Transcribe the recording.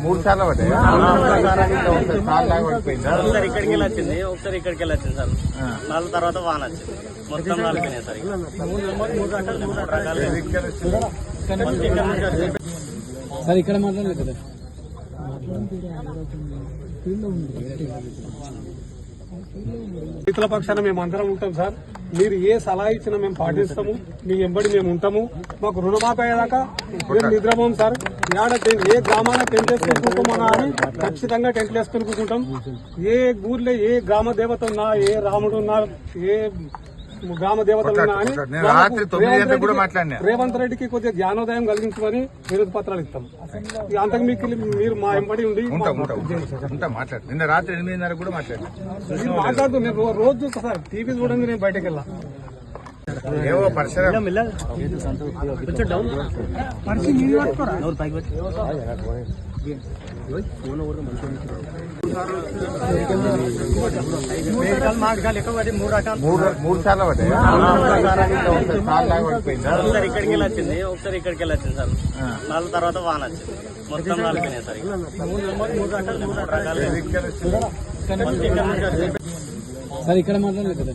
మూడు సార్లు పడ్డాయి. ఒకసారి ఇక్కడికి వెళ్ళి వచ్చింది, ఒకసారి ఇక్కడికి వెళ్ళి వచ్చింది సార్. నాలుగు తర్వాత వాన వచ్చింది, మొత్తం నాలుగు సార్. సార్ ఇక్కడ మాట్లాడలేదు కదా. రైతుల పక్షాన మేము అందరం ఉంటాం సార్. మీరు ఏ సలహా ఇచ్చినా మేము పాటిస్తాము, మీ వెంబడి మేము ఉంటాము. మాకు రుణమాఫీ అయ్యేదాకా మేము నిద్రపోం సార్. ఏ గ్రామాల టెంట్ వేసుకుని కూర్చోమన్నా అని ఖచ్చితంగా టెంట్లు వేసుకుని కూర్చుంటాం. ఏ ఊర్లో ఏ గ్రామ దేవత ఉన్నా, ఏ రాముడు ఉన్నా, ఏ గ్రామ దేవతలు ఉన్నా అని రేవంత్ రెడ్డికి కొద్దిగా జ్ఞానోదయం కలిగించమని వినతి పత్రాలు ఇస్తాం. అంతకు మీకు మీరు మా వెంబడి ఉండి నిన్న రాత్రి 8:30 కూడా మాట్లాడుతూ నేను రోజు చూస్తా సార్. టీవీ చూడండి, నేను బయటకు వెళ్ళా. ఏవో పరిసరం మూడు సార్లు పడ్డాయి. ఒకసారి ఇక్కడికి వెళ్ళి వచ్చింది, ఒకసారి ఇక్కడికి వెళ్ళి వచ్చింది సార్. నాలుగు తర్వాత వాన వచ్చింది, మొత్తం నాలుగు సార్. సార్ ఇక్కడ మాట్లాడలేదు కదా.